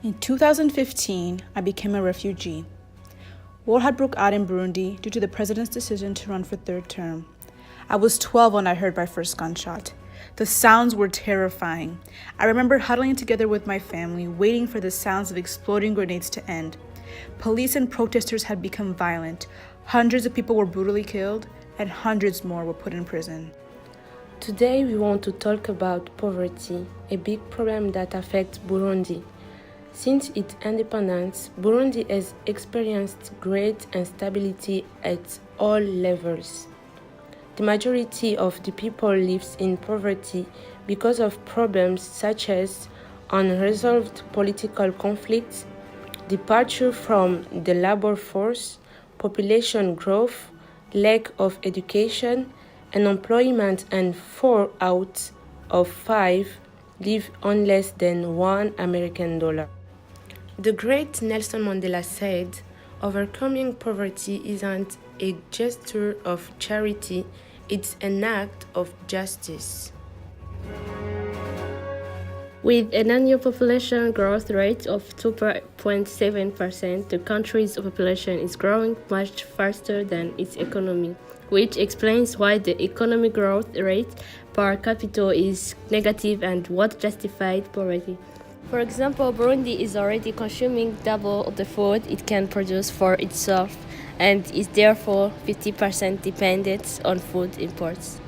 In 2015, I became a refugee. War had broke out in Burundi due to the president's decision to run for third term. I was 12 when I heard my first gunshot. The sounds were terrifying. I remember huddling together with my family, waiting for the sounds of exploding grenades to end. Police and protesters had become violent. Hundreds of people were brutally killed, and hundreds more were put in prison. Today we want to talk about poverty, a big problem that affects Burundi. Since its independence, Burundi has experienced great instability at all levels. The majority of the people lives in poverty because of problems such as unresolved political conflicts, departure from the labor force, population growth, lack of education, unemployment, and 4 out of 5 live on less than $1 American. The great Nelson Mandela said, "Overcoming poverty isn't a gesture of charity, it's an act of justice." With an annual population growth rate of 2.7%, the country's population is growing much faster than its economy, which explains why the economic growth rate per capita is negative and what justified poverty. For example, Burundi is already consuming double the food it can produce for itself and is therefore 50% dependent on food imports.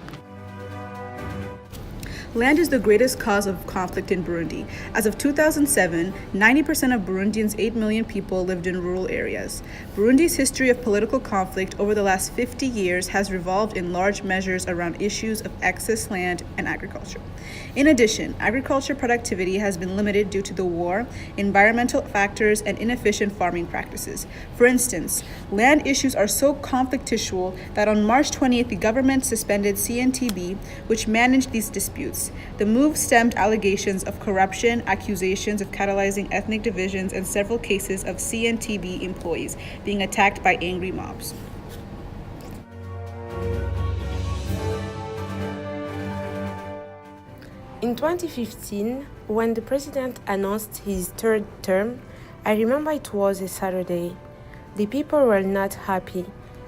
Land is the greatest cause of conflict in Burundi. As of 2007, 90% of Burundians' 8 million people lived in rural areas. Burundi's history of political conflict over the last 50 years has revolved in large measures around issues of excess land and agriculture. In addition, agriculture productivity has been limited due to the war, environmental factors, and inefficient farming practices. For instance, land issues are so conflictual that on March 20th, the government suspended CNTB, which managed these disputes. The move stemmed allegations of corruption, accusations of catalyzing ethnic divisions, and several cases of CNTB employees being attacked by angry mobs. In 2015, when the president announced his third term, I remember it was a Saturday. The people were not happy.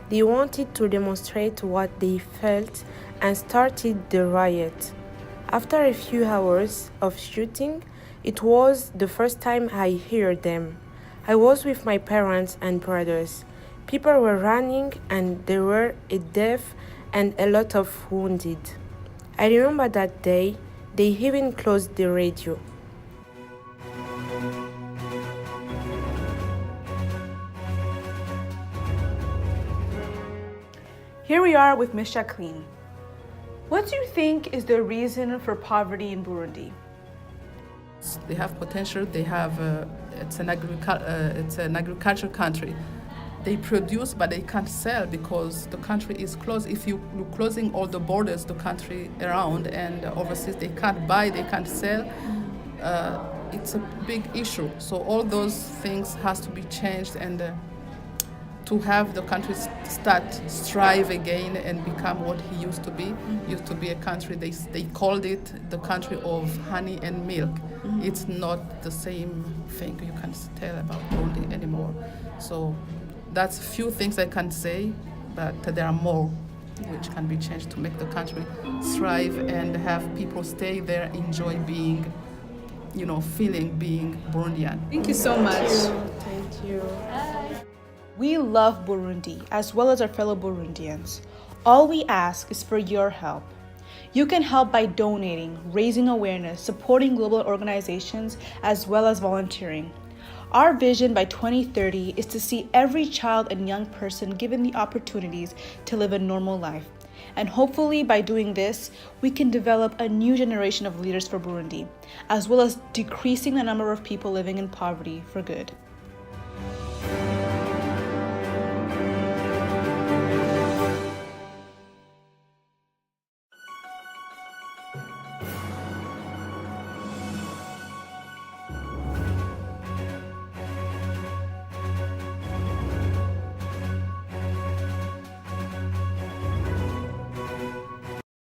They wanted to demonstrate what they felt and started the riot. After a few hours of shooting, it was the first time I heard them. I was with my parents and brothers. People were running and there were a death and a lot of wounded. I remember that day, they even closed the radio. Here we are with Ms. Jacqueline. What do you think is the reason for poverty in Burundi? They have potential. They have. It's an agricultural country. They produce, but they can't sell because the country is closed. If you're closing all the borders, the country around and overseas, they can't buy, they can't sell. It's a big issue. So all those things has to be changed and to have the country strive again and become what he used to be. Used to be a country, they called it the country of honey and milk. It's not the same thing you can tell about Burundi anymore. So that's few things I can say, but there are more which can be changed to make the country thrive and have people stay there, enjoy being, feeling being Burundian. Thank you so much. Thank you. We love Burundi as well as our fellow Burundians. All we ask is for your help. You can help by donating, raising awareness, supporting global organizations, as well as volunteering. Our vision by 2030 is to see every child and young person given the opportunities to live a normal life. And hopefully by doing this, we can develop a new generation of leaders for Burundi, as well as decreasing the number of people living in poverty for good.